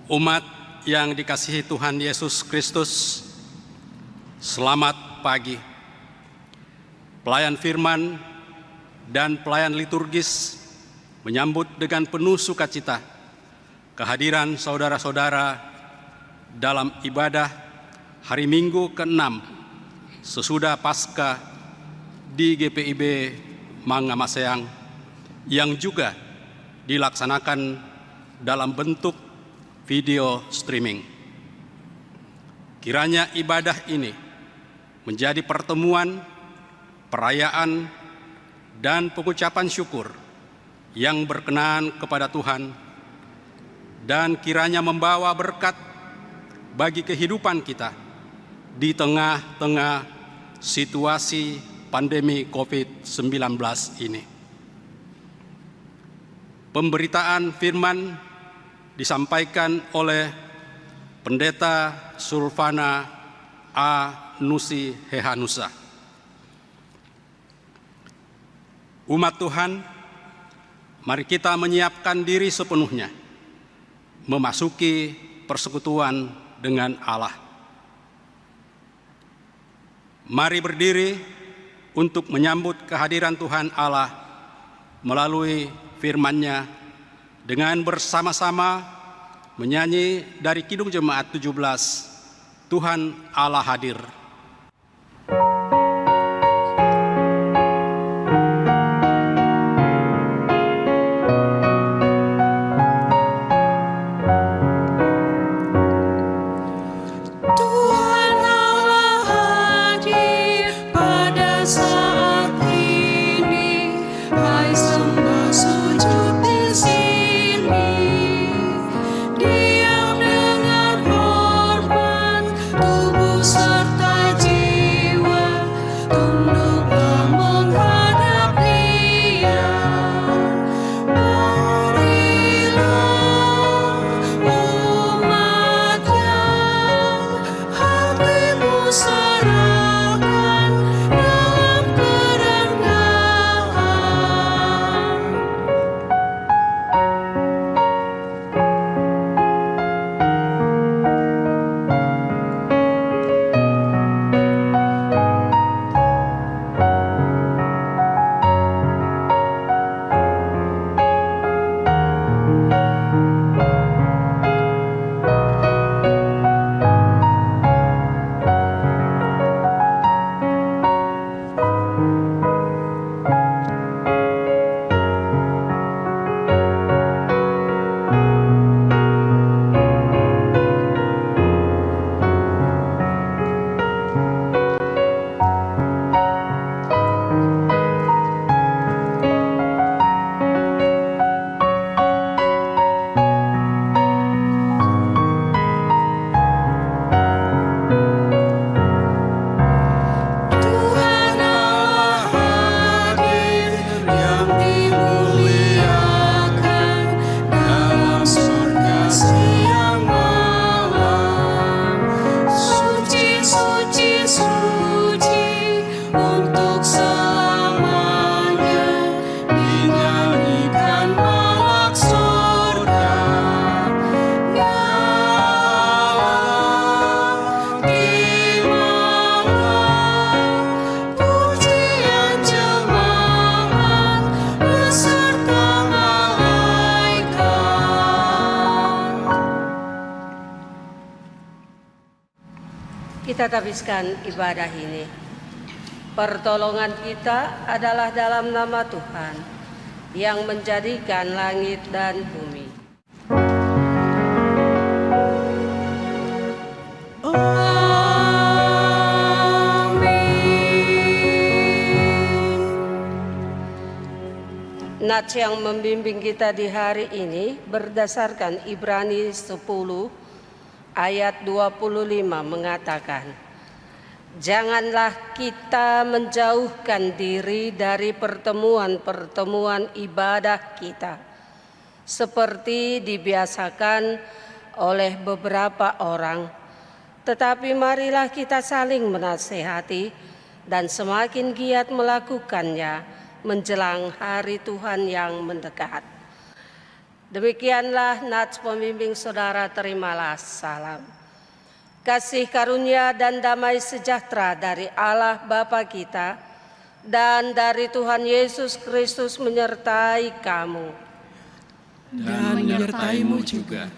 Umat yang dikasihi Tuhan Yesus Kristus, selamat pagi. Pelayan firman dan pelayan liturgis menyambut dengan penuh sukacita kehadiran saudara-saudara dalam ibadah hari Minggu ke-6 sesudah Paskah di GPIB Mangamaseang yang juga dilaksanakan dalam bentuk video streaming. Kiranya ibadah ini menjadi pertemuan, perayaan, dan pengucapan syukur yang berkenan kepada Tuhan, dan kiranya membawa berkat bagi kehidupan kita di tengah-tengah situasi pandemi COVID-19 ini. Pemberitaan firman disampaikan oleh Pendeta Sulfana A. Nusi Hehanusa. Umat Tuhan, mari kita menyiapkan diri sepenuhnya memasuki persekutuan dengan Allah. Mari berdiri untuk menyambut kehadiran Tuhan Allah melalui firman-Nya dengan bersama-sama menyanyi dari Kidung Jemaat 17, Tuhan Allah hadir. Kita habiskan ibadah ini. Pertolongan kita adalah dalam nama Tuhan yang menjadikan langit dan bumi. Nats yang membimbing kita di hari ini berdasarkan Ibrani 10 ayat 25 mengatakan, janganlah kita menjauhkan diri dari pertemuan-pertemuan ibadah kita, seperti dibiasakan oleh beberapa orang, tetapi marilah kita saling menasehati dan semakin giat melakukannya menjelang hari Tuhan yang mendekat. Demikianlah nats pembimbing saudara, terimalah salam. Kasih karunia dan damai sejahtera dari Allah Bapa kita dan dari Tuhan Yesus Kristus menyertai kamu. Dan menyertaimu juga.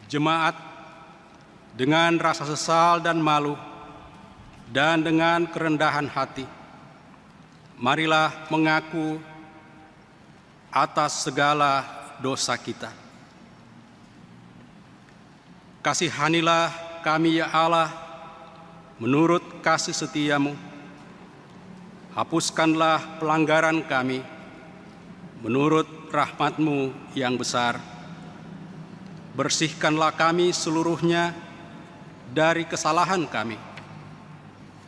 Jemaat, dengan rasa sesal dan malu dan dengan kerendahan hati, marilah mengaku atas segala dosa kita. Kasihanilah kami ya Allah, menurut kasih setiamu. Hapuskanlah pelanggaran kami, menurut rahmat-Mu yang besar. Bersihkanlah kami seluruhnya dari kesalahan kami,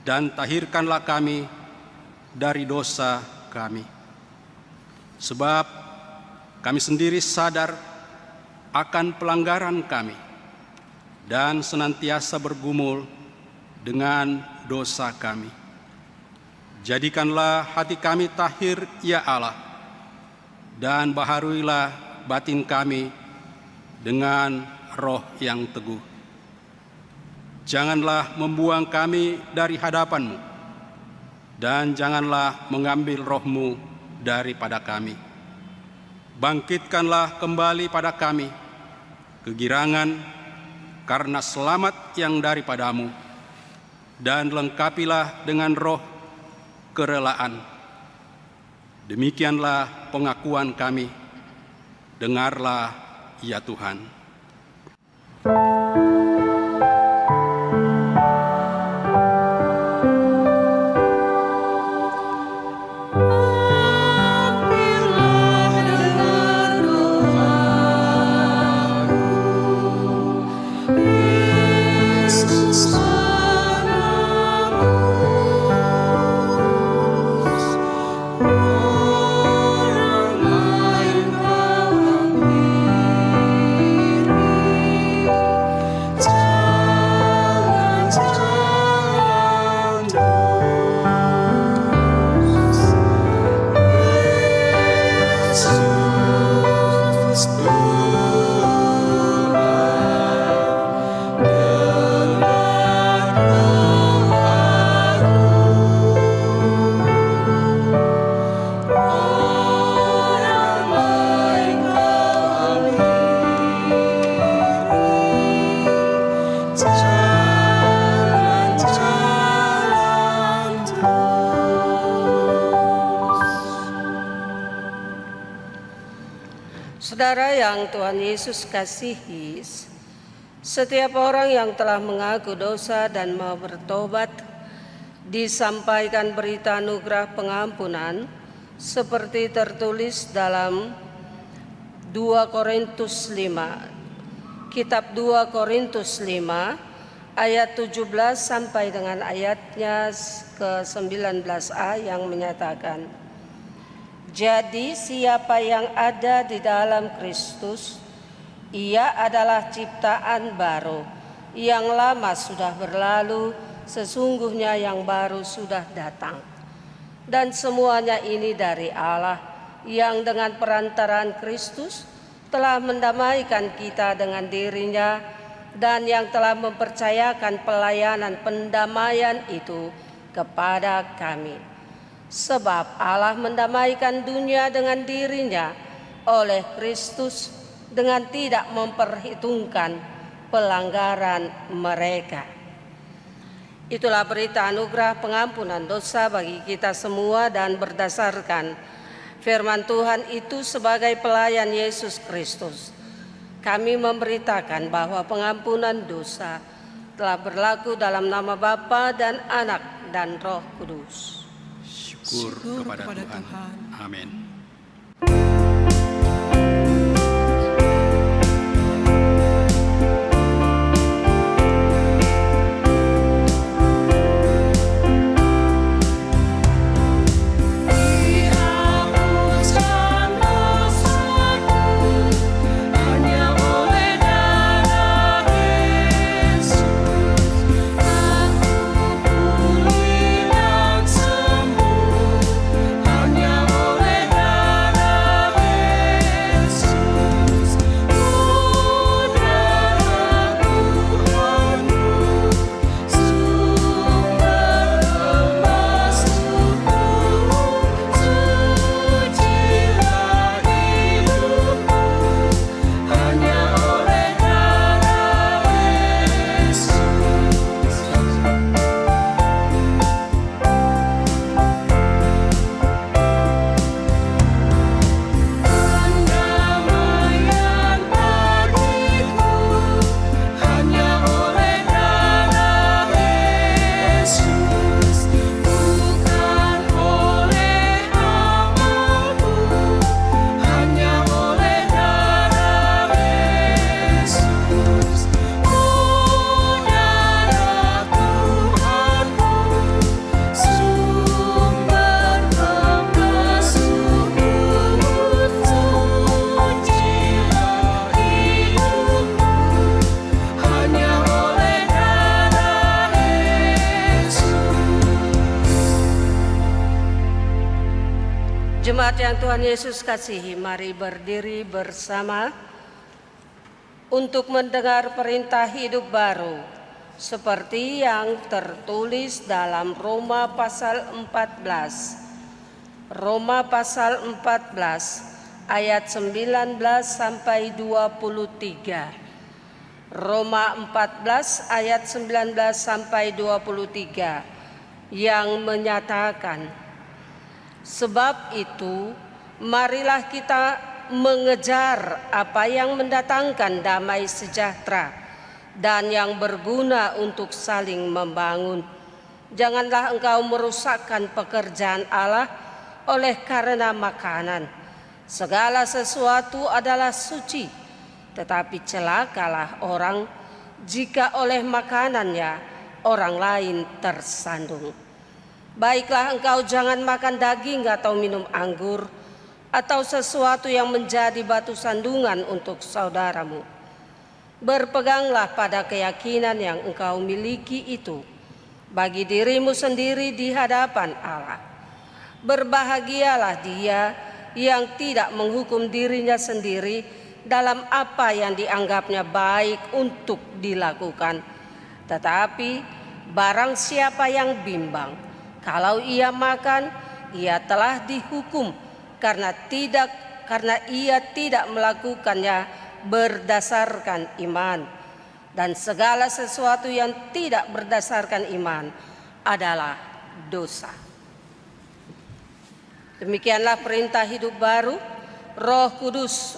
dan tahirkanlah kami dari dosa kami. Sebab kami sendiri sadar akan pelanggaran kami, dan senantiasa bergumul dengan dosa kami. Jadikanlah hati kami tahir ya Allah, dan baharuilah batin kami dengan roh yang teguh. Janganlah membuang kami dari hadapan-Mu, dan janganlah mengambil roh-Mu daripada kami. Bangkitkanlah kembali pada kami kegirangan karena selamat yang daripada-Mu, dan lengkapilah dengan roh kerelaan. Demikianlah pengakuan kami. Dengarlah ya Tuhan. Saudara yang Tuhan Yesus kasihi, setiap orang yang telah mengaku dosa dan mau bertobat disampaikan berita anugerah pengampunan seperti tertulis dalam 2 Korintus 5. Kitab 2 Korintus 5 ayat 17 sampai dengan ayatnya ke-19a yang menyatakan, Jadi siapa yang ada di dalam Kristus, ia adalah ciptaan baru. Yang lama sudah berlalu, sesungguhnya yang baru sudah datang. Dan semuanya ini dari Allah, yang dengan perantaraan Kristus telah mendamaikan kita dengan dirinya, dan yang telah mempercayakan pelayanan pendamaian itu kepada kami. Sebab Allah mendamaikan dunia dengan dirinya oleh Kristus dengan tidak memperhitungkan pelanggaran mereka. Itulah berita anugerah pengampunan dosa bagi kita semua, dan berdasarkan firman Tuhan itu sebagai pelayan Yesus Kristus, kami memberitakan bahwa pengampunan dosa telah berlaku dalam nama Bapa dan Anak dan Roh Kudus. Syukur kepada Tuhan. Amin. Jemaat yang Tuhan Yesus kasihi, mari berdiri bersama untuk mendengar perintah hidup baru seperti yang tertulis dalam Roma pasal 14. Roma pasal 14 ayat 19 sampai 23. Roma 14 ayat 19 sampai 23 yang menyatakan, sebab itu, marilah kita mengejar apa yang mendatangkan damai sejahtera dan yang berguna untuk saling membangun. Janganlah engkau merusakkan pekerjaan Allah oleh karena makanan. Segala sesuatu adalah suci, tetapi celakalah orang jika oleh makanannya orang lain tersandung. Baiklah, engkau jangan makan daging atau minum anggur atau sesuatu yang menjadi batu sandungan untuk saudaramu. Berpeganglah pada keyakinan yang engkau miliki itu bagi dirimu sendiri di hadapan Allah. Berbahagialah dia yang tidak menghukum dirinya sendiri dalam apa yang dianggapnya baik untuk dilakukan. Tetapi barang siapa yang bimbang, kalau ia makan, ia telah dihukum karena ia tidak melakukannya berdasarkan iman. Dan segala sesuatu yang tidak berdasarkan iman adalah dosa. Demikianlah perintah hidup baru. Roh Kudus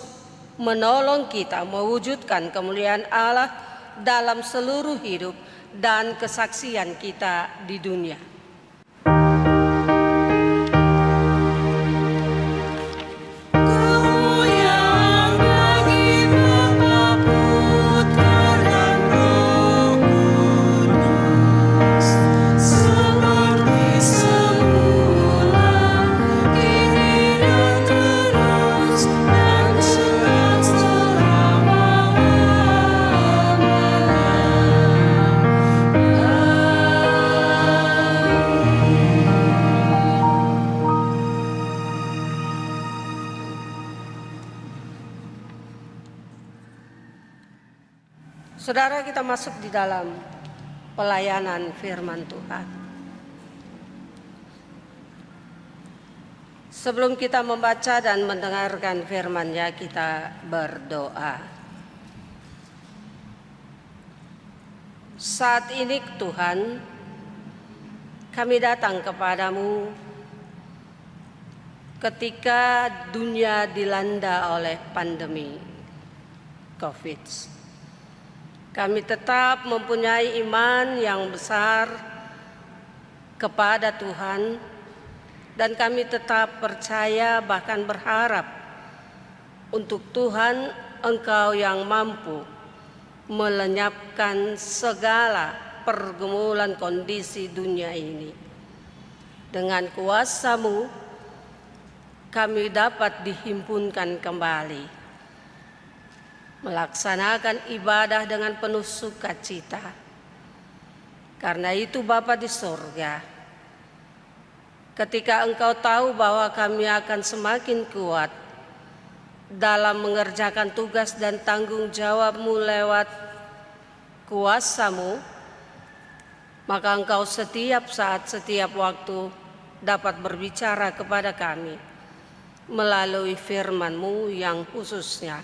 menolong kita mewujudkan kemuliaan Allah dalam seluruh hidup dan kesaksian kita di dunia. Seperti semula, kini dan Saudara, kita masuk di dalam pelayanan firman Tuhan. Sebelum kita membaca dan mendengarkan firman-Nya, kita berdoa. Saat ini Tuhan, kami datang kepadamu ketika dunia dilanda oleh pandemi COVID. Kami tetap mempunyai iman yang besar kepada Tuhan, dan kami tetap percaya bahkan berharap untuk Tuhan, Engkau yang mampu melenyapkan segala pergumulan kondisi dunia ini. Dengan kuasa-Mu kami dapat dihimpunkan kembali, melaksanakan ibadah dengan penuh sukacita. Karena itu Bapa di sorga, ketika Engkau tahu bahwa kami akan semakin kuat dalam mengerjakan tugas dan tanggung jawab-Mu lewat kuasa-Mu, maka Engkau setiap saat, setiap waktu dapat berbicara kepada kami melalui firman-Mu yang khususnya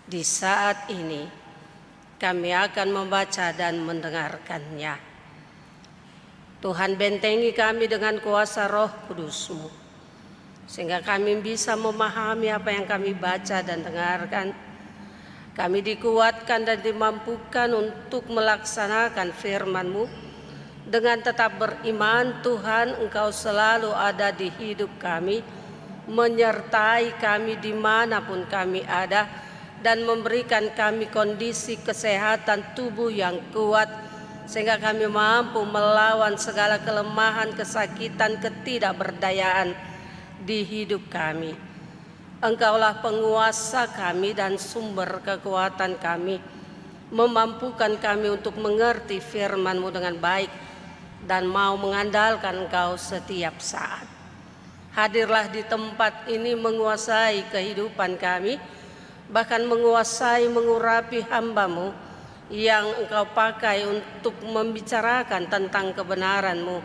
di saat ini kami akan membaca dan mendengarkannya. Tuhan, bentengi kami dengan kuasa Roh Kudus-Mu, sehingga kami bisa memahami apa yang kami baca dan dengarkan. Kami dikuatkan dan dimampukan untuk melaksanakan firman-Mu dengan tetap beriman. Tuhan, Engkau selalu ada di hidup kami, menyertai kami dimanapun kami ada, dan memberikan kami kondisi kesehatan tubuh yang kuat, sehingga kami mampu melawan segala kelemahan, kesakitan, ketidakberdayaan di hidup kami. Engkaulah penguasa kami dan sumber kekuatan kami, memampukan kami untuk mengerti firman-Mu dengan baik dan mau mengandalkan Engkau setiap saat. Hadirlah di tempat ini, menguasai kehidupan kami, bahkan menguasai, mengurapi hamba-Mu yang Engkau pakai untuk membicarakan tentang kebenaran-Mu.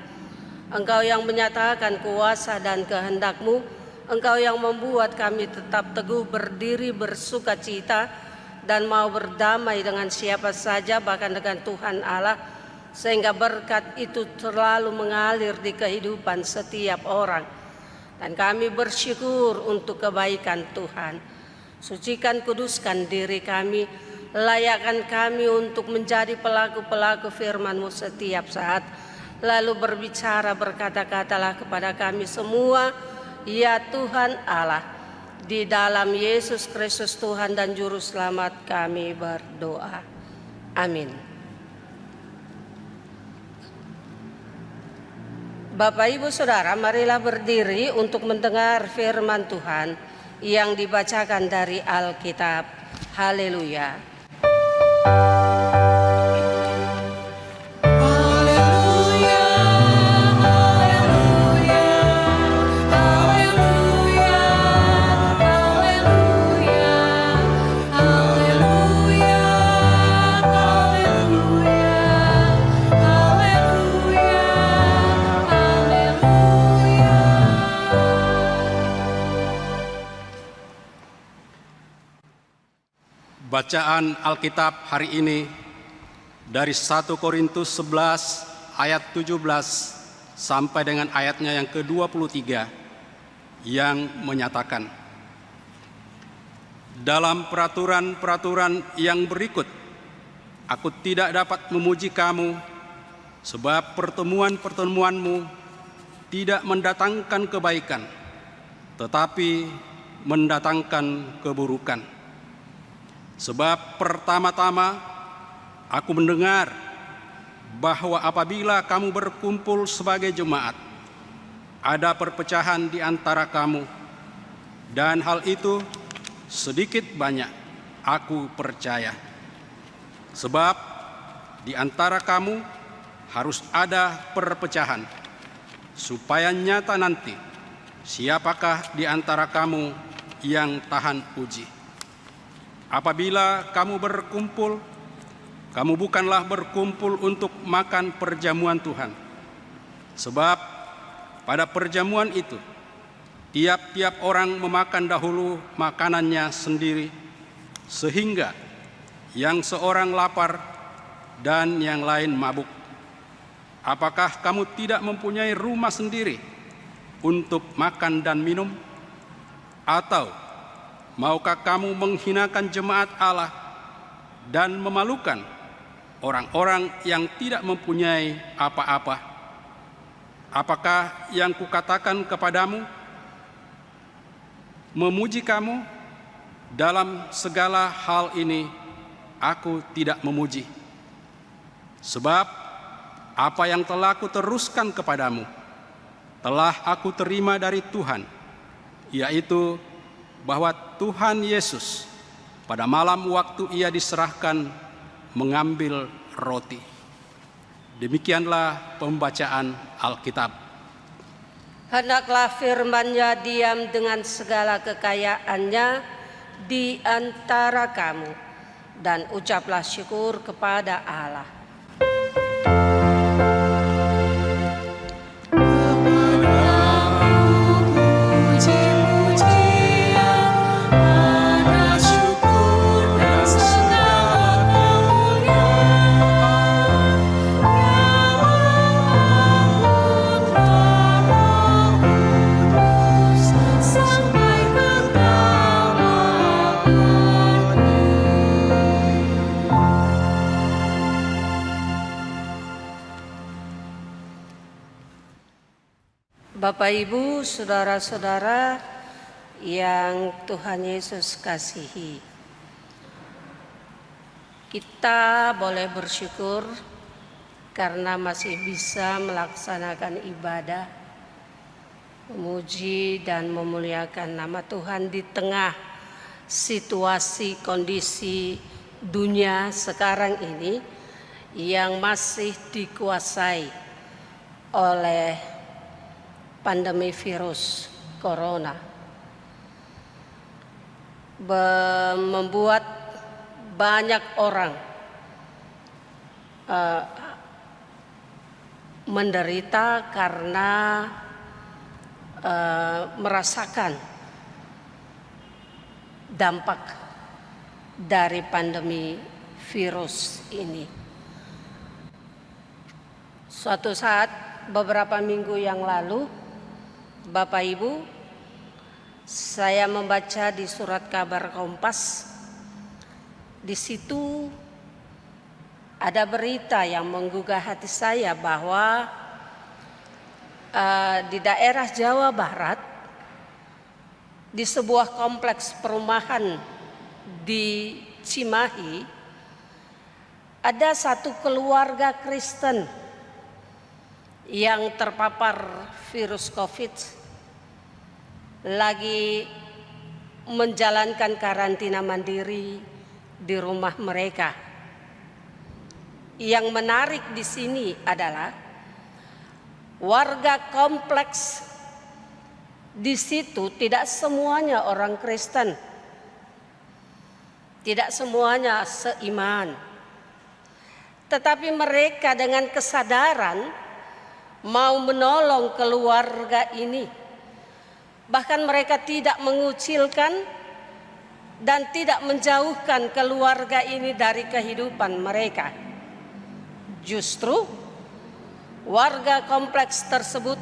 Engkau yang menyatakan kuasa dan kehendak-Mu. Engkau yang membuat kami tetap teguh berdiri, bersukacita, dan mau berdamai dengan siapa saja, bahkan dengan Tuhan Allah, sehingga berkat itu selalu mengalir di kehidupan setiap orang. Dan kami bersyukur untuk kebaikan Tuhan. Sucikan, kuduskan diri kami, layakkan kami untuk menjadi pelaku-pelaku firman-Mu setiap saat. Lalu berbicara, berkata-katalah kepada kami semua, ya Tuhan Allah. Di dalam Yesus Kristus Tuhan dan Juru Selamat kami berdoa. Amin. Bapak, Ibu, Saudara, marilah berdiri untuk mendengar firman Tuhan yang dibacakan dari Alkitab. Haleluya. Bacaan Alkitab hari ini dari 1 Korintus 11 ayat 17 sampai dengan ayatnya yang ke-23 yang menyatakan, dalam peraturan-peraturan yang berikut, aku tidak dapat memuji kamu, sebab pertemuan-pertemuanmu tidak mendatangkan kebaikan, tetapi mendatangkan keburukan. Sebab pertama-tama aku mendengar bahwa apabila kamu berkumpul sebagai jemaat, ada perpecahan di antara kamu, dan hal itu sedikit banyak aku percaya. Sebab di antara kamu harus ada perpecahan, supaya nyata nanti siapakah di antara kamu yang tahan uji. Apabila kamu berkumpul, kamu bukanlah berkumpul untuk makan perjamuan Tuhan. Sebab pada perjamuan itu, tiap-tiap orang memakan dahulu makanannya sendiri, sehingga yang seorang lapar dan yang lain mabuk. Apakah kamu tidak mempunyai rumah sendiri untuk makan dan minum? Atau maukah kamu menghinakan jemaat Allah dan memalukan orang-orang yang tidak mempunyai apa-apa? Apakah yang kukatakan kepadamu memuji kamu? Dalam segala hal ini aku tidak memuji. Sebab apa yang telah aku teruskan kepadamu telah aku terima dari Tuhan, yaitu bahwa Tuhan Yesus pada malam waktu ia diserahkan mengambil roti. Demikianlah pembacaan Alkitab. Hendaklah firman-Nya diam dengan segala kekayaannya di antara kamu, dan ucaplah syukur kepada Allah. Bapak, Ibu, saudara-saudara yang Tuhan Yesus kasihi, kita boleh bersyukur karena masih bisa melaksanakan ibadah, memuji dan memuliakan nama Tuhan di tengah situasi kondisi dunia sekarang ini yang masih dikuasai oleh pandemi virus corona, membuat banyak orang menderita karena merasakan dampak dari pandemi virus ini. Suatu saat beberapa minggu yang lalu, Bapak Ibu, saya membaca di surat kabar Kompas. Di situ ada berita yang menggugah hati saya bahwa di daerah Jawa Barat, di sebuah kompleks perumahan di Cimahi, ada satu keluarga Kristen yang terpapar virus COVID lagi menjalankan karantina mandiri di rumah mereka. Yang menarik di sini adalah warga kompleks di situ tidak semuanya orang Kristen, tidak semuanya seiman, tetapi mereka dengan kesadaran mau menolong keluarga ini. Bahkan mereka tidak mengucilkan dan tidak menjauhkan keluarga ini dari kehidupan mereka. Justru warga kompleks tersebut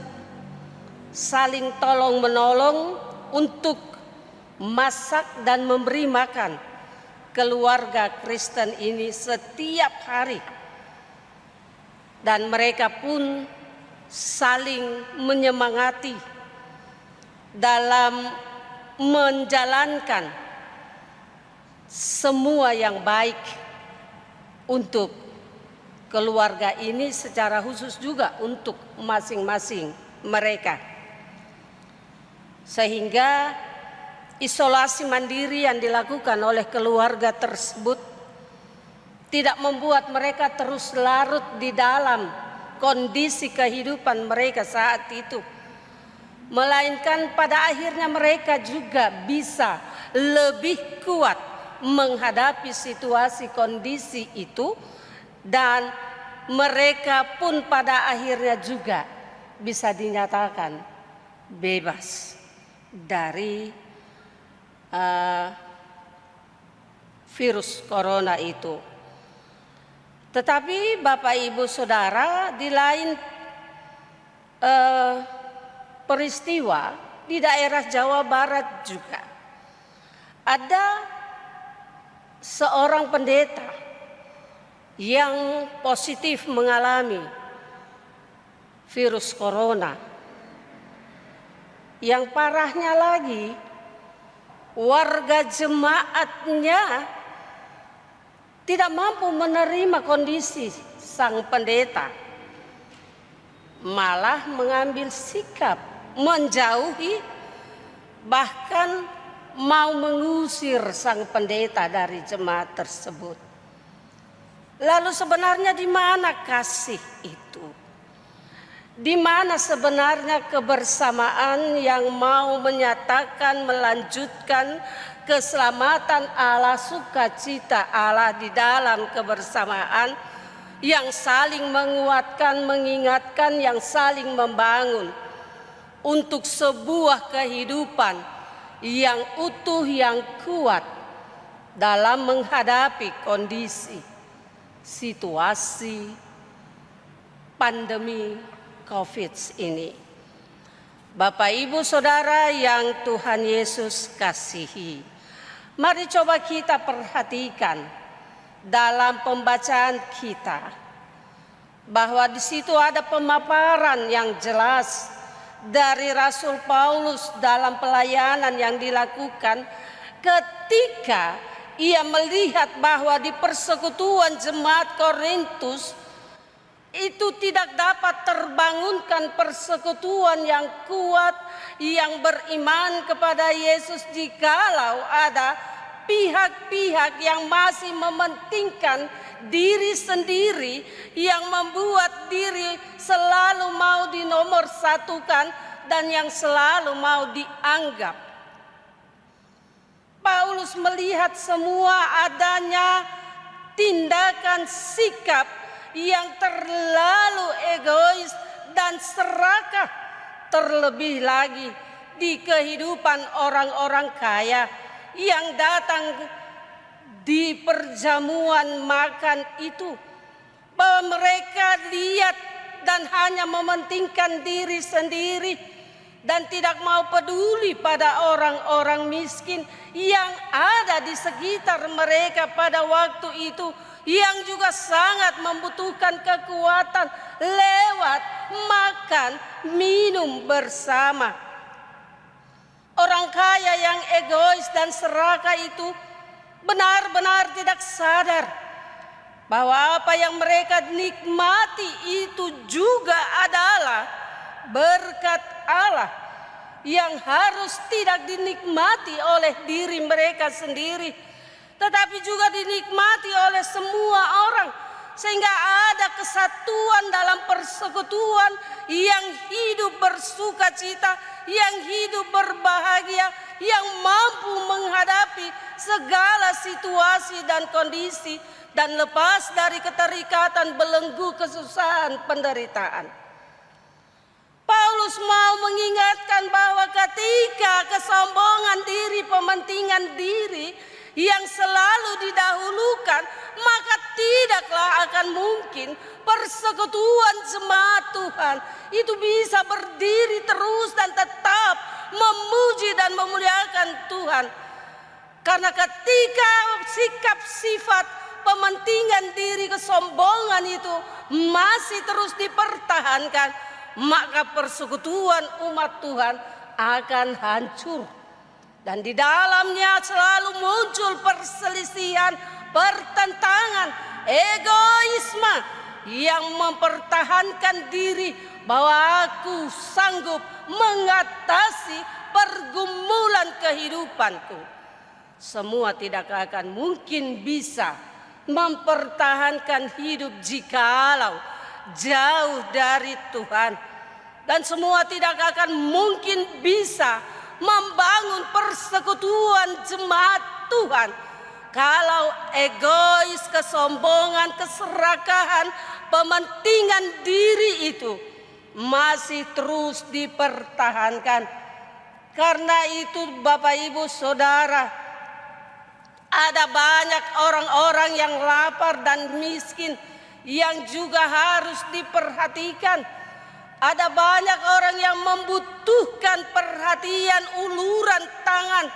saling tolong menolong untuk masak dan memberi makan keluarga Kristen ini setiap hari. Dan mereka pun saling menyemangati dalam menjalankan semua yang baik untuk keluarga ini, secara khusus juga untuk masing-masing mereka. Sehingga isolasi mandiri yang dilakukan oleh keluarga tersebut tidak membuat mereka terus larut di dalam kondisi kehidupan mereka saat itu, melainkan pada akhirnya mereka juga bisa lebih kuat menghadapi situasi kondisi itu dan mereka pun pada akhirnya juga bisa dinyatakan bebas dari virus corona itu. Tetapi Bapak Ibu Saudara, di lain peristiwa di daerah Jawa Barat juga ada seorang pendeta yang positif mengalami virus corona. Yang parahnya lagi, warga jemaatnya tidak mampu menerima kondisi sang pendeta, malah mengambil sikap menjauhi, bahkan mau mengusir sang pendeta dari jemaat tersebut. Lalu sebenarnya di mana kasih itu? Di mana sebenarnya kebersamaan yang mau menyatakan, melanjutkan keselamatan Allah, sukacita Allah di dalam kebersamaan yang saling menguatkan, mengingatkan, yang saling membangun untuk sebuah kehidupan yang utuh, yang kuat dalam menghadapi kondisi situasi pandemi COVID ini. Bapak Ibu Saudara yang Tuhan Yesus kasihi, mari coba kita perhatikan dalam pembacaan kita bahwa di situ ada pemaparan yang jelas dari Rasul Paulus dalam pelayanan yang dilakukan ketika ia melihat bahwa di persekutuan jemaat Korintus itu tidak dapat terbangunkan persekutuan yang kuat, yang beriman kepada Yesus, jikalau ada pihak-pihak yang masih mementingkan diri sendiri, yang membuat diri selalu mau dinomorsatukan dan yang selalu mau dianggap. Paulus melihat semua adanya tindakan sikap yang terlalu egois dan serakah, terlebih lagi di kehidupan orang-orang kaya yang datang di perjamuan makan itu, bahwa mereka lihat dan hanya mementingkan diri sendiri dan tidak mau peduli pada orang-orang miskin yang ada di sekitar mereka pada waktu itu, yang juga sangat membutuhkan kekuatan lewat makan minum bersama. Orang kaya yang egois dan serakah itu benar-benar tidak sadar bahwa apa yang mereka nikmati itu juga adalah berkat Allah yang harus tidak dinikmati oleh diri mereka sendiri, tetapi juga dinikmati oleh semua orang, sehingga ada kesatuan dalam persekutuan yang hidup bersukacita, yang hidup berbahagia, yang mampu menghadapi segala situasi dan kondisi dan lepas dari keterikatan, belenggu, kesusahan, penderitaan. Paulus mau mengingatkan bahwa ketika kesombongan diri, pementingan diri yang selalu didahulukan, maka tidaklah akan mungkin persekutuan jemaat Tuhan itu bisa berdiri terus dan tetap memuji dan memuliakan Tuhan. Karena ketika sikap sifat pementingan diri, kesombongan itu masih terus dipertahankan, maka persekutuan umat Tuhan akan hancur. Dan di dalamnya selalu muncul perselisihan, pertentangan, egoisme yang mempertahankan diri bahwa aku sanggup mengatasi pergumulan kehidupanku. Semua tidak akan mungkin bisa mempertahankan hidup jikalau jauh dari Tuhan, dan semua tidak akan mungkin bisa membangun persekutuan jemaat Tuhan kalau egois, kesombongan, keserakahan, pementingan diri itu masih terus dipertahankan. Karena itu Bapak Ibu Saudara, ada banyak orang-orang yang lapar dan miskin yang juga harus diperhatikan. Ada banyak orang yang membutuhkan perhatian, uluran tangan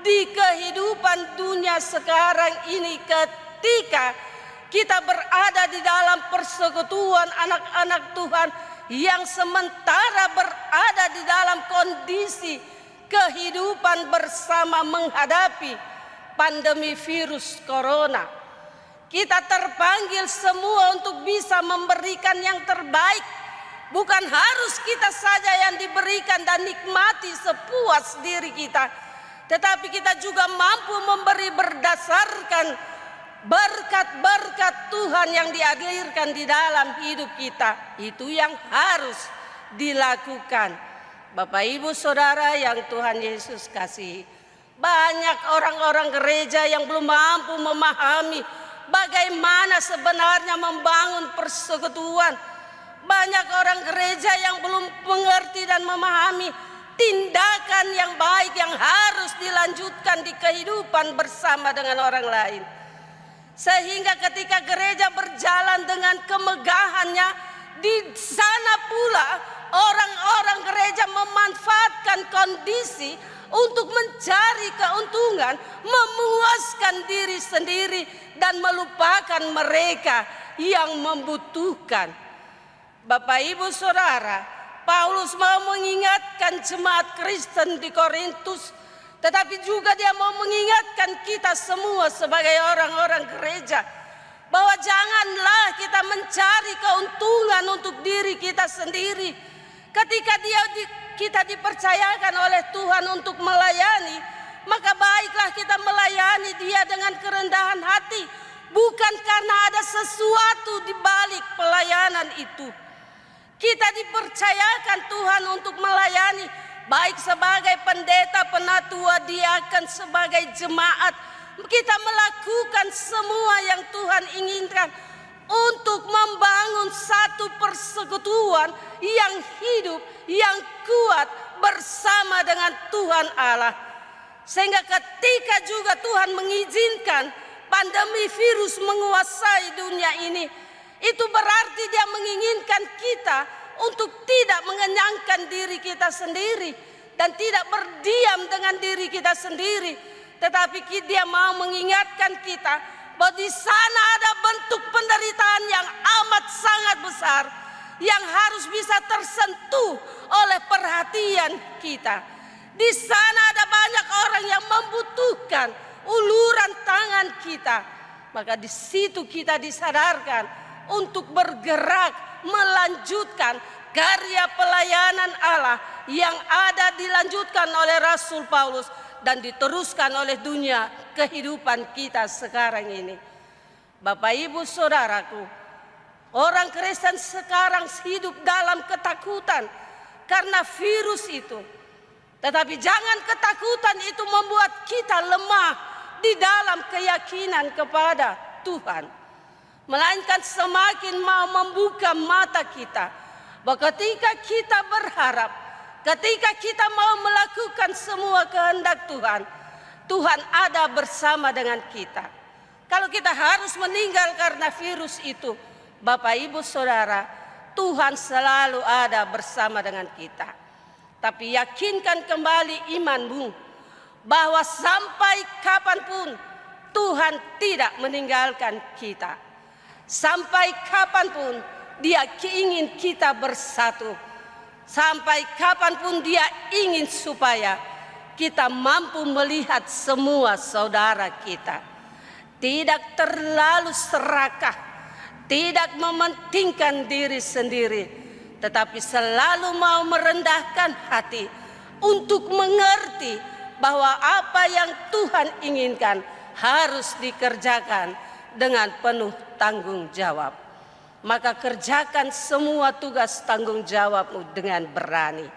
di kehidupan dunia sekarang ini, ketika kita berada di dalam persekutuan anak-anak Tuhan yang sementara berada di dalam kondisi kehidupan bersama menghadapi pandemi virus corona. Kita terpanggil semua untuk bisa memberikan yang terbaik. Bukan harus kita saja yang diberikan dan nikmati sepuas diri kita, tetapi kita juga mampu memberi berdasarkan berkat-berkat Tuhan yang dialirkan di dalam hidup kita. Itu yang harus dilakukan. Bapak Ibu Saudara yang Tuhan Yesus kasihi, banyak orang-orang gereja yang belum mampu memahami bagaimana sebenarnya membangun persekutuan. Banyak orang gereja yang belum mengerti dan memahami tindakan yang baik yang harus dilanjutkan di kehidupan bersama dengan orang lain. Sehingga ketika gereja berjalan dengan kemegahannya, di sana pula orang-orang gereja memanfaatkan kondisi untuk mencari keuntungan, memuaskan diri sendiri dan melupakan mereka yang membutuhkan. Bapak Ibu Saudara, Paulus mau mengingatkan jemaat Kristen di Korintus, tetapi juga dia mau mengingatkan kita semua sebagai orang-orang gereja, bahwa janganlah kita mencari keuntungan untuk diri kita sendiri. Ketika kita dipercayakan oleh Tuhan untuk melayani, maka baiklah kita melayani Dia dengan kerendahan hati, bukan karena ada sesuatu di balik pelayanan itu. Kita dipercayakan Tuhan untuk melayani, baik sebagai pendeta, penatua, diaken, sebagai jemaat. Kita melakukan semua yang Tuhan inginkan untuk membangun satu persekutuan yang hidup, yang kuat bersama dengan Tuhan Allah. Sehingga ketika juga Tuhan mengizinkan pandemi virus menguasai dunia ini, itu berarti Dia menginginkan kita untuk tidak mengenyangkan diri kita sendiri dan tidak berdiam dengan diri kita sendiri, tetapi Dia mau mengingatkan kita bahwa di sana ada bentuk penderitaan yang amat sangat besar yang harus bisa tersentuh oleh perhatian kita. Di sana ada banyak orang yang membutuhkan uluran tangan kita. Maka di situ kita disadarkan untuk bergerak melanjutkan karya pelayanan Allah yang ada dilanjutkan oleh Rasul Paulus dan diteruskan oleh dunia kehidupan kita sekarang ini. Bapak Ibu Saudaraku, orang Kristen sekarang hidup dalam ketakutan karena virus itu. Tetapi jangan ketakutan itu membuat kita lemah di dalam keyakinan kepada Tuhan. Melainkan semakin mau membuka mata kita, bahwa ketika kita berharap, ketika kita mau melakukan semua kehendak Tuhan, Tuhan ada bersama dengan kita. Kalau kita harus meninggal karena virus itu, Bapak Ibu Saudara, Tuhan selalu ada bersama dengan kita. Tapi yakinkan kembali imanmu, bahwa sampai kapanpun Tuhan tidak meninggalkan kita. Sampai kapanpun Dia ingin kita bersatu. Sampai kapanpun Dia ingin supaya kita mampu melihat semua saudara kita. Tidak terlalu serakah, tidak mementingkan diri sendiri, tetapi selalu mau merendahkan hati untuk mengerti bahwa apa yang Tuhan inginkan harus dikerjakan dengan penuh tanggung jawab. Maka kerjakan semua tugas tanggung jawabmu dengan berani.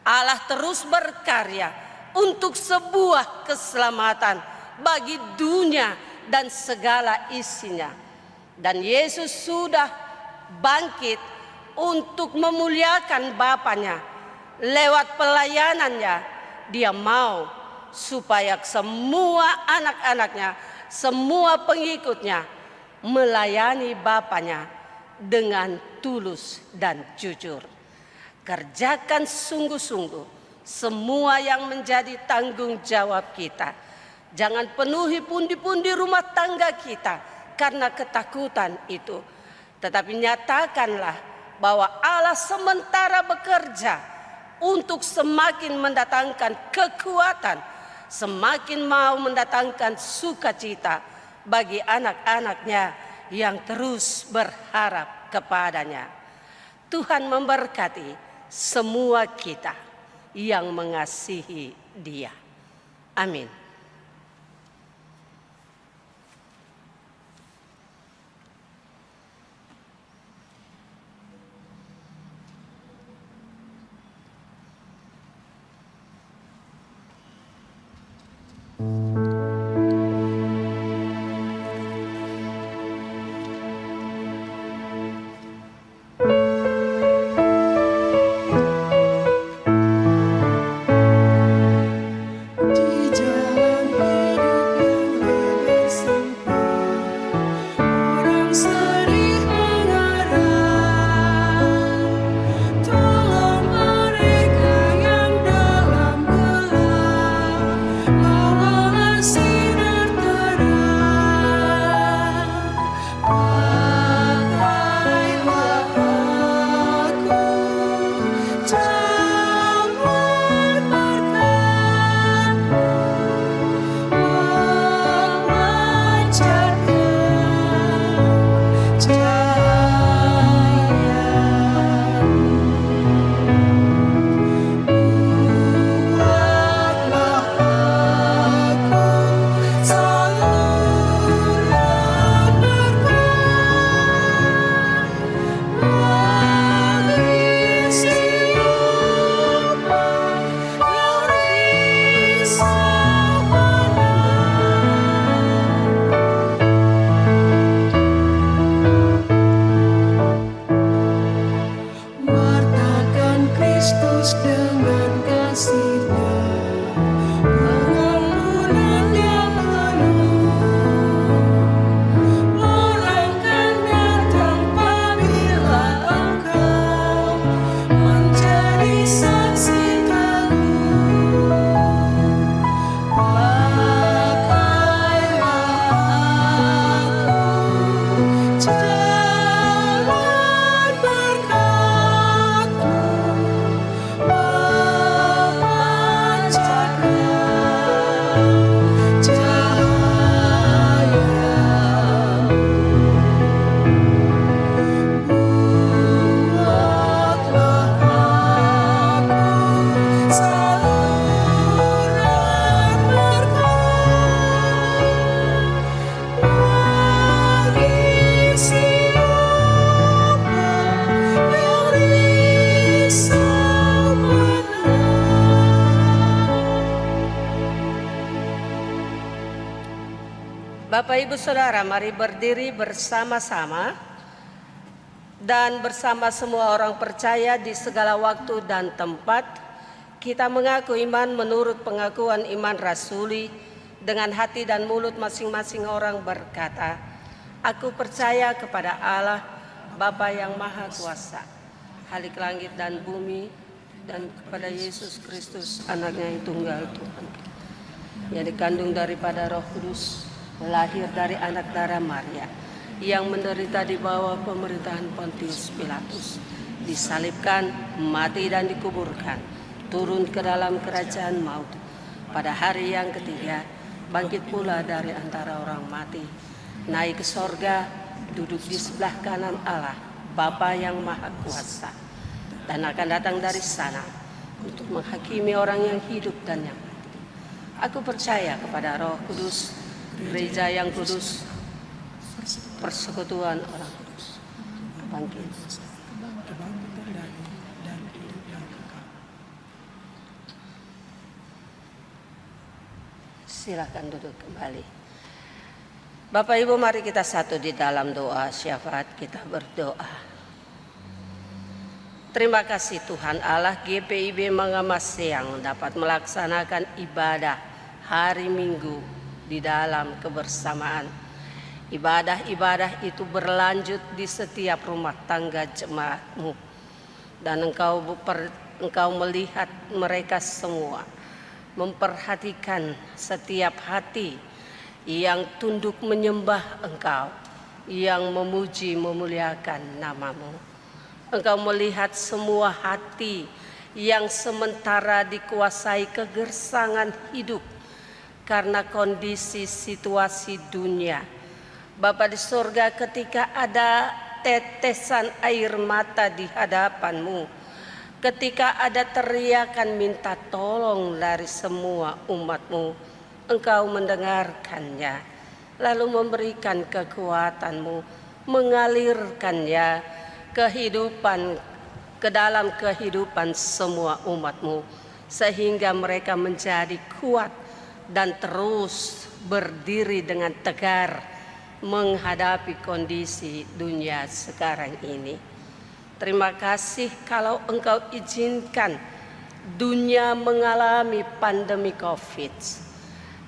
Allah terus berkarya untuk sebuah keselamatan bagi dunia dan segala isinya. Dan Yesus sudah bangkit untuk memuliakan Bapanya. Lewat pelayanannya, dia mau supaya semua anak-anaknya, semua pengikutnya melayani Bapanya dengan tulus dan jujur. Kerjakan sungguh-sungguh semua yang menjadi tanggung jawab kita. Jangan penuhi pundi-pundi rumah tangga kita karena ketakutan itu. Tetapi nyatakanlah bahwa Allah sementara bekerja untuk semakin mendatangkan kekuatan, semakin mau mendatangkan sukacita bagi anak-anaknya yang terus berharap kepadanya. Tuhan memberkati semua kita yang mengasihi Dia. Amin. Bapak Ibu Saudara, mari berdiri bersama-sama dan bersama semua orang percaya di segala waktu dan tempat kita mengaku iman menurut pengakuan iman rasuli. Dengan hati dan mulut masing-masing orang berkata, aku percaya kepada Allah Bapa yang Maha Kuasa, Khalik langit dan bumi, dan kepada Yesus Kristus anaknya yang tunggal Tuhan, yang dikandung daripada Roh Kudus, lahir dari anak darah Maria, yang menderita di bawah pemerintahan Pontius Pilatus, disalibkan, mati dan dikuburkan, turun ke dalam kerajaan maut, pada hari yang ketiga bangkit pula dari antara orang mati, naik ke sorga, duduk di sebelah kanan Allah Bapa yang Maha Kuasa, dan akan datang dari sana untuk menghakimi orang yang hidup dan yang mati. Aku percaya kepada Roh Kudus, gereja yang kudus, persekutuan orang kudus, bangkit. Silakan duduk kembali. Bapak Ibu, mari kita satu di dalam doa syafaat. Kita berdoa. Terima kasih Tuhan Allah, GPIB Mangamasseang dapat melaksanakan ibadah hari Minggu di dalam kebersamaan. Ibadah-ibadah itu berlanjut di setiap rumah tangga jemaat-Mu. Dan Engkau melihat mereka semua, memperhatikan setiap hati yang tunduk menyembah Engkau, yang memuji memuliakan nama-Mu. Engkau melihat semua hati yang sementara dikuasai kegersangan hidup karena kondisi situasi dunia. Bapa di surga, ketika ada tetesan air mata di hadapan-Mu, ketika ada teriakan minta tolong dari semua umat-Mu, Engkau mendengarkannya, lalu memberikan kekuatan-Mu, mengalirkannya ke dalam kehidupan semua umat-Mu, sehingga mereka menjadi kuat dan terus berdiri dengan tegar menghadapi kondisi dunia sekarang ini. Terima kasih kalau Engkau izinkan dunia mengalami pandemi COVID.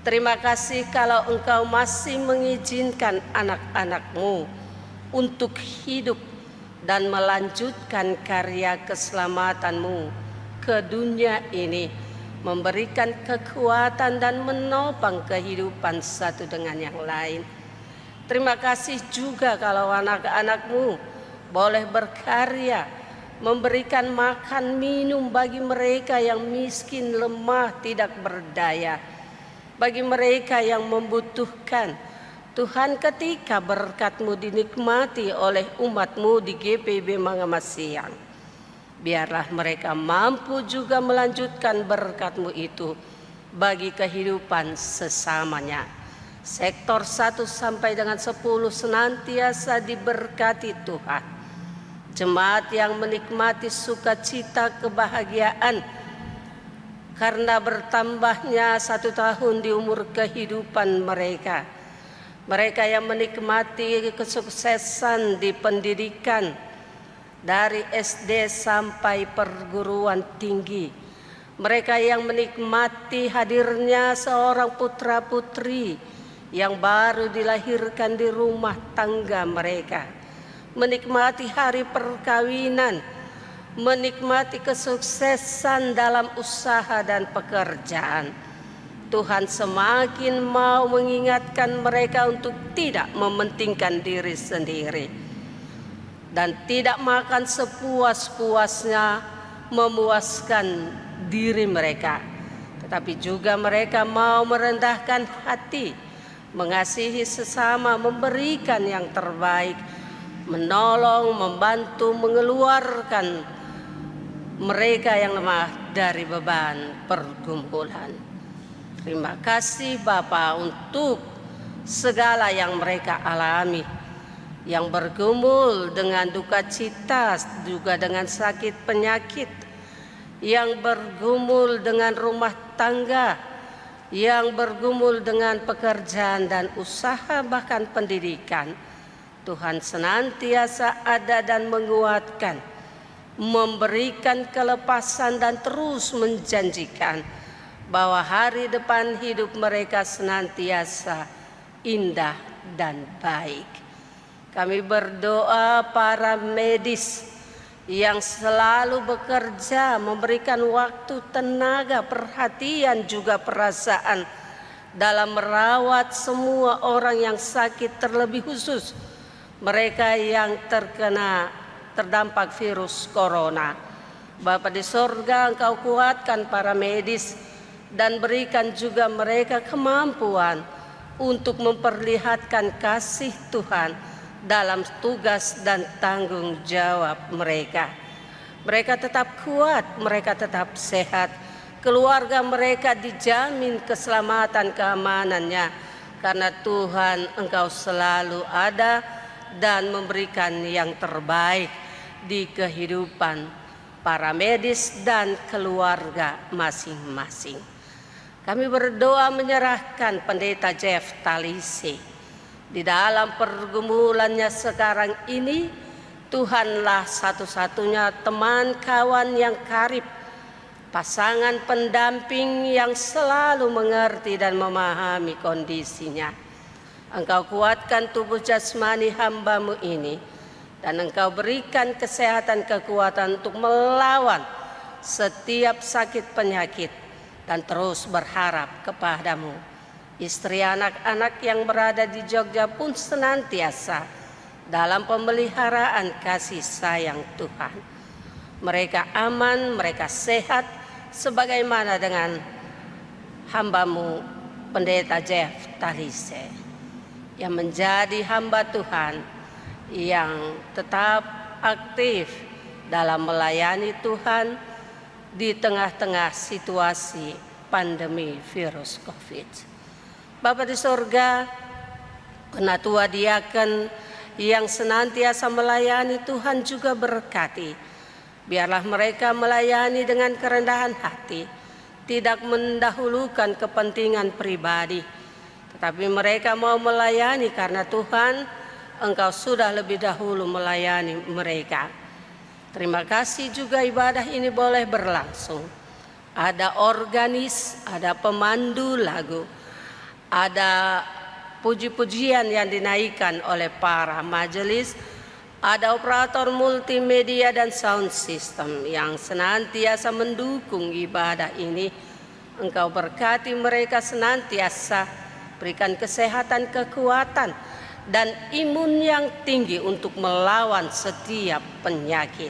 Terima kasih kalau Engkau masih mengizinkan anak-anak-Mu untuk hidup dan melanjutkan karya keselamatan-Mu ke dunia ini, memberikan kekuatan dan menopang kehidupan satu dengan yang lain. Terima kasih juga kalau anak-anak-Mu boleh berkarya, memberikan makan minum bagi mereka yang miskin, lemah, tidak berdaya, bagi mereka yang membutuhkan. Tuhan, ketika berkat-Mu dinikmati oleh umat-Mu di GPIB Mangamasseang, biarlah mereka mampu juga melanjutkan berkat-Mu itu bagi kehidupan sesamanya. Sektor 1 sampai dengan 10 senantiasa diberkati Tuhan. Jemaat yang menikmati sukacita kebahagiaan karena bertambahnya 1 tahun di umur kehidupan mereka. Mereka yang menikmati kesuksesan di pendidikan dari SD sampai perguruan tinggi. Mereka yang menikmati hadirnya seorang putra-putri yang baru dilahirkan di rumah tangga mereka. Menikmati hari perkawinan, menikmati kesuksesan dalam usaha dan pekerjaan. Tuhan semakin mau mengingatkan mereka untuk tidak mementingkan diri sendiri dan tidak makan sepuas-puasnya memuaskan diri mereka, tetapi juga mereka mau merendahkan hati, mengasihi sesama, memberikan yang terbaik, menolong, membantu, mengeluarkan mereka yang lemah dari beban pergumulan. Terima kasih Bapa untuk segala yang mereka alami, yang bergumul dengan duka cita, juga dengan sakit penyakit, yang bergumul dengan rumah tangga, yang bergumul dengan pekerjaan dan usaha, bahkan pendidikan. Tuhan senantiasa ada dan menguatkan, memberikan kelepasan dan terus menjanjikan bahwa hari depan hidup mereka senantiasa indah dan baik. Kami berdoa para medis yang selalu bekerja, memberikan waktu, tenaga, perhatian, juga perasaan dalam merawat semua orang yang sakit, terlebih khusus mereka yang terdampak virus corona. Bapa di sorga, Engkau kuatkan para medis dan berikan juga mereka kemampuan untuk memperlihatkan kasih Tuhan dalam tugas dan tanggung jawab mereka. Mereka tetap kuat, mereka tetap sehat, keluarga mereka dijamin keselamatan keamanannya, karena Tuhan Engkau selalu ada dan memberikan yang terbaik di kehidupan para medis dan keluarga masing-masing. Kami berdoa menyerahkan Pendeta Jeff Talisi Di dalam pergumulannya sekarang ini, Tuhanlah satu-satunya teman kawan yang karib, pasangan pendamping yang selalu mengerti dan memahami kondisinya. Engkau kuatkan tubuh jasmani hamba-Mu ini, dan Engkau berikan kesehatan kekuatan untuk melawan setiap sakit penyakit, dan terus berharap kepadamu. Istri anak-anak yang berada di Jogja pun senantiasa dalam pemeliharaan kasih sayang Tuhan. Mereka aman, mereka sehat, sebagaimana dengan hamba-Mu Pendeta Jeff Talise, yang menjadi hamba Tuhan yang tetap aktif dalam melayani Tuhan di tengah-tengah situasi pandemi virus COVID. Bapa di sorga, Penatua Diaken yang senantiasa melayani Tuhan juga berkati. Biarlah mereka melayani dengan kerendahan hati, tidak mendahulukan kepentingan pribadi, tetapi mereka mau melayani karena Tuhan, Engkau sudah lebih dahulu melayani mereka. Terima kasih juga ibadah ini boleh berlangsung. Ada organis, ada pemandu lagu, ada puji-pujian yang dinaikkan oleh para majelis, ada operator multimedia dan sound system yang senantiasa mendukung ibadah ini. Engkau berkati mereka senantiasa, berikan kesehatan, kekuatan, dan imun yang tinggi untuk melawan setiap penyakit.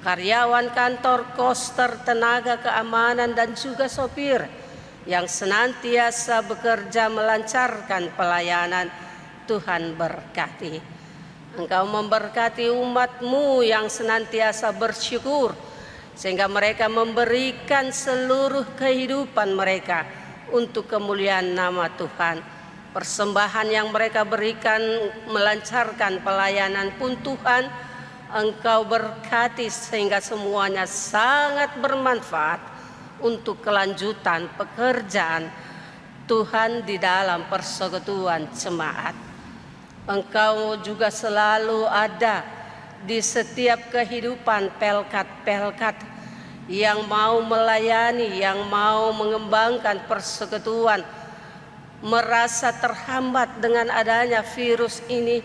Karyawan kantor, koster, tenaga keamanan, dan juga sopir yang senantiasa bekerja melancarkan pelayanan, Tuhan berkati. Engkau memberkati umat-Mu yang senantiasa bersyukur, sehingga mereka memberikan seluruh kehidupan mereka untuk kemuliaan nama Tuhan. Persembahan yang mereka berikan melancarkan pelayanan pun Tuhan, Engkau berkati sehingga semuanya sangat bermanfaat untuk kelanjutan pekerjaan Tuhan di dalam persekutuan jemaat. Engkau juga selalu ada di setiap kehidupan pelkat-pelkat yang mau melayani, yang mau mengembangkan persekutuan, merasa terhambat dengan adanya virus ini.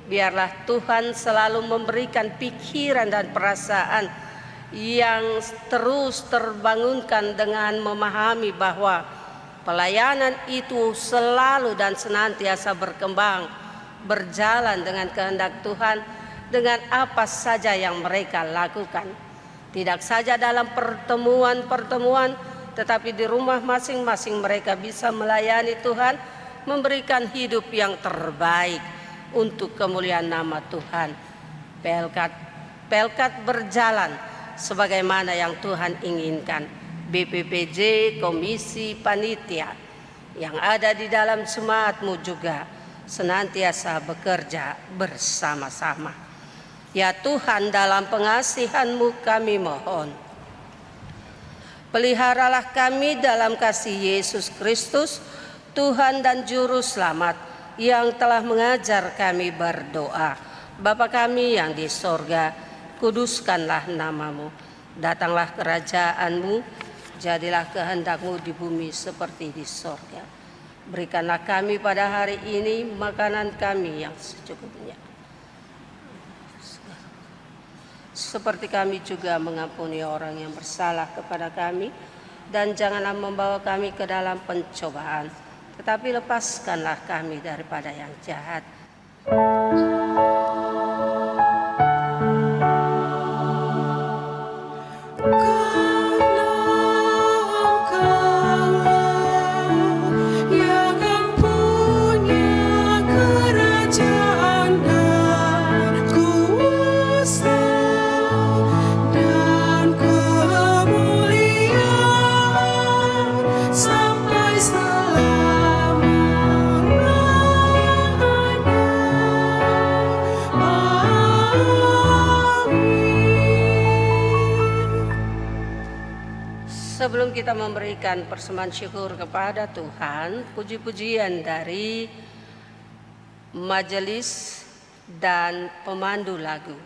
Biarlah Tuhan selalu memberikan pikiran dan perasaan yang terus terbangunkan dengan memahami bahwa pelayanan itu selalu dan senantiasa berkembang, berjalan dengan kehendak Tuhan, dengan apa saja yang mereka lakukan. Tidak saja dalam pertemuan-pertemuan, tetapi di rumah masing-masing mereka bisa melayani Tuhan, memberikan hidup yang terbaik untuk kemuliaan nama Tuhan. Pelkat berjalan sebagaimana yang Tuhan inginkan. BPPJ, komisi, panitia yang ada di dalam jemaat-Mu juga senantiasa bekerja bersama-sama. Ya Tuhan, dalam pengasihan-Mu kami mohon, peliharalah kami dalam kasih Yesus Kristus, Tuhan dan Juru Selamat, yang telah mengajar kami berdoa. Bapa kami yang di sorga, kuduskanlah nama-Mu, datanglah kerajaan-Mu, jadilah kehendak-Mu di bumi seperti di sorga. Berikanlah kami pada hari ini makanan kami yang secukupnya, seperti kami juga mengampuni orang yang bersalah kepada kami, dan janganlah membawa kami ke dalam pencobaan, tetapi lepaskanlah kami daripada yang jahat. Sebelum kita memberikan persembahan syukur kepada Tuhan, puji-pujian dari majelis, dan pemandu lagu.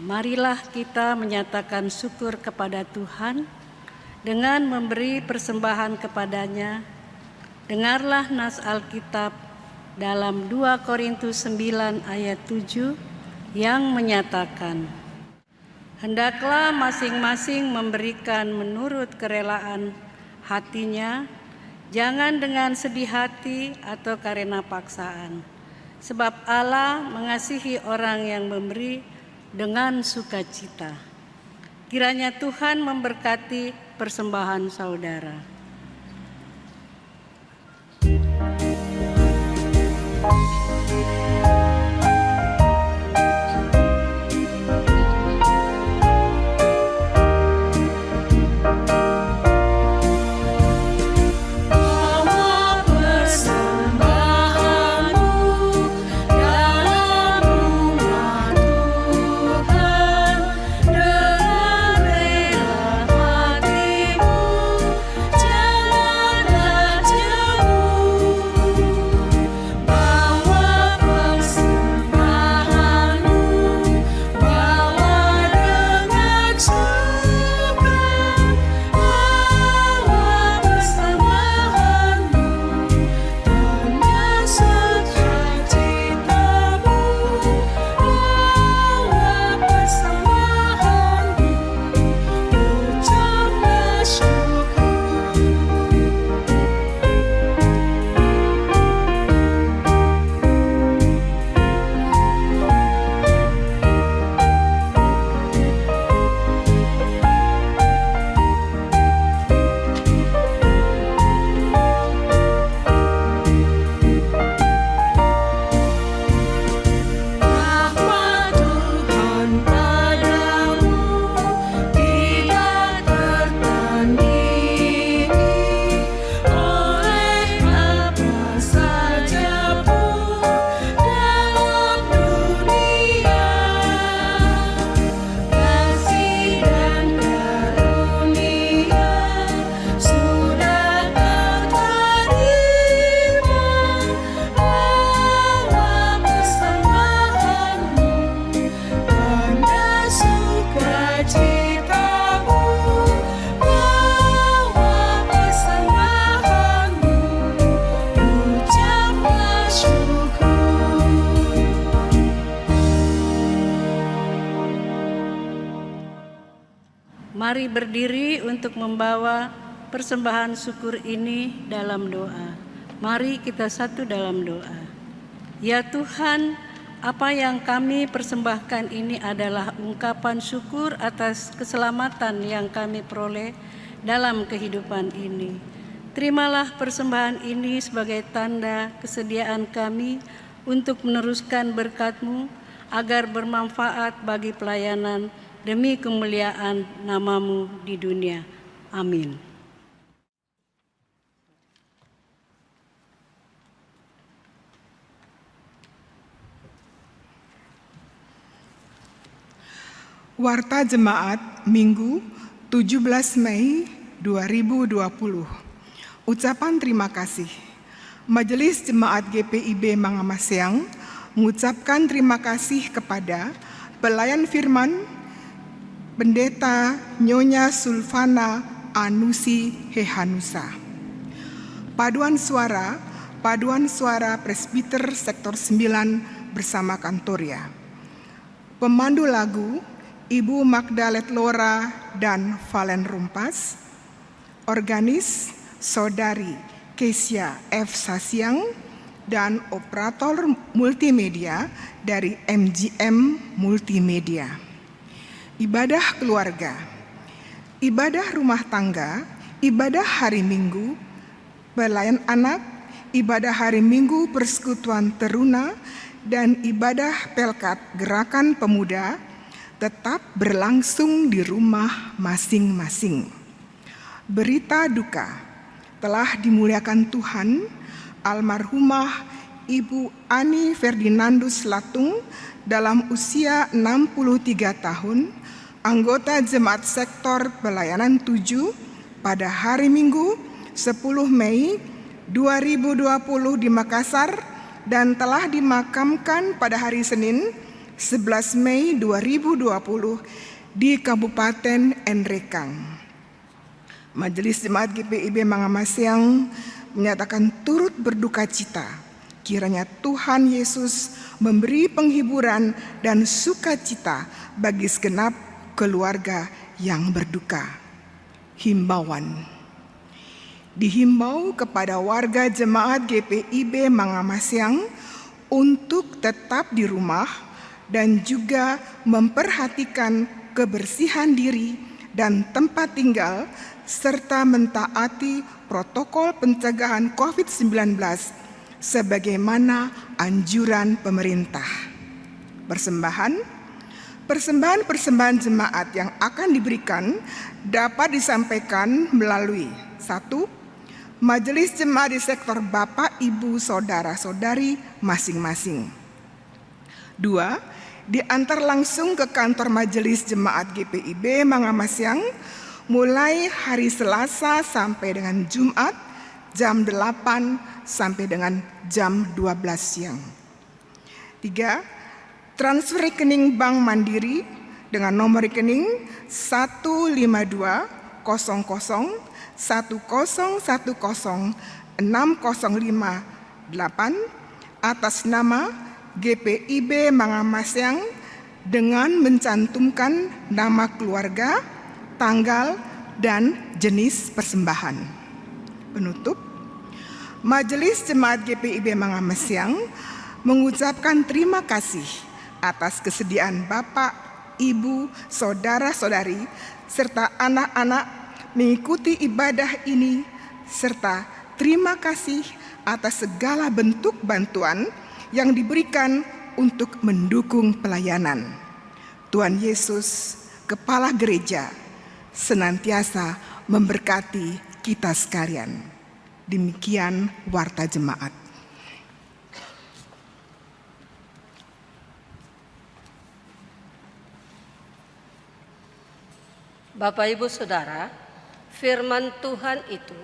Marilah kita menyatakan syukur kepada Tuhan dengan memberi persembahan kepadanya. Dengarlah nas Alkitab dalam 2 Korintus 9 ayat 7 yang menyatakan, hendaklah masing-masing memberikan menurut kerelaan hatinya, jangan dengan sedih hati atau karena paksaan. Sebab Allah mengasihi orang yang memberi dengan sukacita. Kiranya Tuhan memberkati persembahan saudara. Jangan Mari berdiri untuk membawa persembahan syukur ini dalam doa. Mari kita satu dalam doa. Ya Tuhan, apa yang kami persembahkan ini adalah ungkapan syukur atas keselamatan yang kami peroleh dalam kehidupan ini. Terimalah persembahan ini sebagai tanda kesediaan kami untuk meneruskan berkat-Mu agar bermanfaat bagi pelayanan demi kemuliaan nama-Mu di dunia. Amin. Warta Jemaat Minggu 17 Mei 2020. Ucapan terima kasih. Majelis Jemaat GPIB Mangamaseang mengucapkan terima kasih kepada pelayan firman Pendeta Nyonya Sulfana Anusi Hehanusa. Paduan suara Presbiter Sektor 9 bersama Kantoria. Pemandu lagu Ibu Magdalet Lora dan Valen Rumpas. Organis Saudari Kesia F. Sasiang dan operator multimedia dari MGM Multimedia. Ibadah keluarga, ibadah rumah tangga, ibadah hari Minggu, pelayan anak, ibadah hari Minggu Persekutuan Teruna, dan ibadah Pelkat Gerakan Pemuda tetap berlangsung di rumah masing-masing. Berita duka, telah dimuliakan Tuhan, almarhumah Ibu Ani Ferdinandus Latung dalam usia 63 tahun, anggota Jemaat Sektor Pelayanan 7 pada hari Minggu 10 Mei 2020 di Makassar dan telah dimakamkan pada hari Senin 11 Mei 2020 di Kabupaten Enrekang. Majelis Jemaat GPIB Mangamaseang menyatakan turut berduka cita kiranya Tuhan Yesus memberi penghiburan dan sukacita bagi segenap keluarga yang berduka. Himbauan. Dihimbau kepada warga jemaat GPIB Mangamaseang untuk tetap di rumah dan juga memperhatikan kebersihan diri dan tempat tinggal serta mentaati protokol pencegahan COVID-19 sebagaimana anjuran pemerintah. Persembahan jemaat yang akan diberikan dapat disampaikan melalui 1. Majelis jemaat di sektor Bapak, Ibu, Saudara-saudari masing-masing. 2. Diantar langsung ke kantor Majelis Jemaat GPIB Mangamaseang mulai hari Selasa sampai dengan Jumat jam 8 sampai dengan jam 12 siang. 3. Transfer rekening Bank Mandiri dengan nomor rekening 1520010106058 atas nama GPIB Mangamaseang dengan mencantumkan nama keluarga, tanggal, dan jenis persembahan. Penutup, Majelis Jemaat GPIB Mangamaseang mengucapkan terima kasih atas kesediaan Bapak, Ibu, Saudara-saudari, serta anak-anak mengikuti ibadah ini, serta terima kasih atas segala bentuk bantuan yang diberikan untuk mendukung pelayanan. Tuhan Yesus, Kepala Gereja, senantiasa memberkati kita sekalian. Demikian warta jemaat. Bapak Ibu Saudara, firman Tuhan itu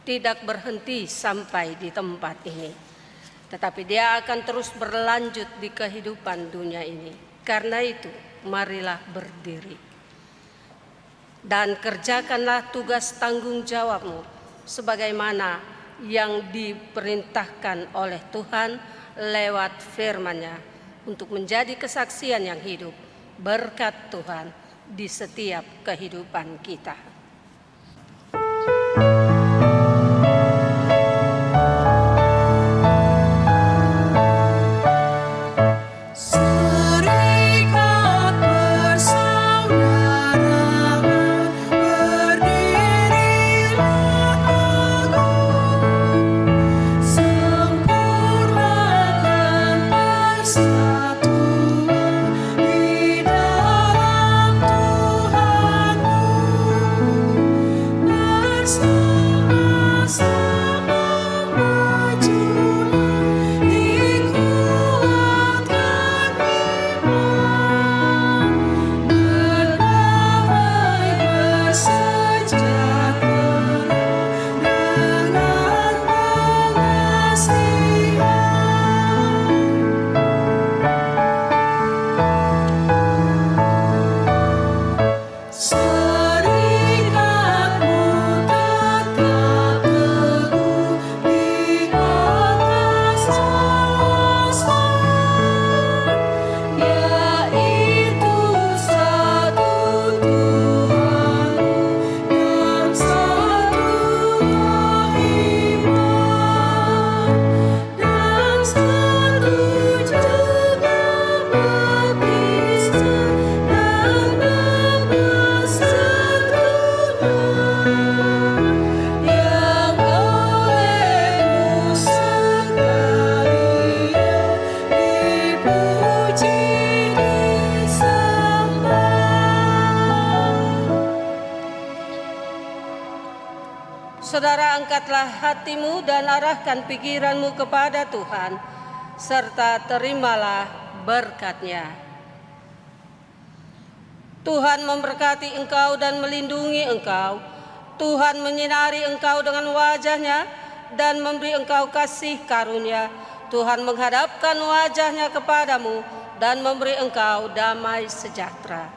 tidak berhenti sampai di tempat ini, tetapi dia akan terus berlanjut di kehidupan dunia ini. Karena itu, marilah berdiri dan kerjakanlah tugas tanggung jawabmu sebagaimana yang diperintahkan oleh Tuhan lewat firman-Nya untuk menjadi kesaksian yang hidup berkat Tuhan di setiap kehidupan kita. Serikat persaudaraan, berdirilah teguh, sempurnakan persatuan di dalam Tuhanmu, bersama-sama majulah, dikuatkan iman, berdamai bersejahtera dengan pengasihan. Serikatmu tetap teguh di atas alasan, yaitu satu Tuhanmu dan satu roh iman, dan satu juga baptisan dan bersetujuan, yang olehmu sekalian dipuji disembah. Saudara, angkatlah hatimu dan arahkan pikiranmu kepada Tuhan, serta terimalah berkat-Nya. Tuhan memberkati engkau dan melindungi engkau. Tuhan menyinari engkau dengan wajah-Nya dan memberi engkau kasih karunia. Tuhan menghadapkan wajah-Nya kepadamu dan memberi engkau damai sejahtera.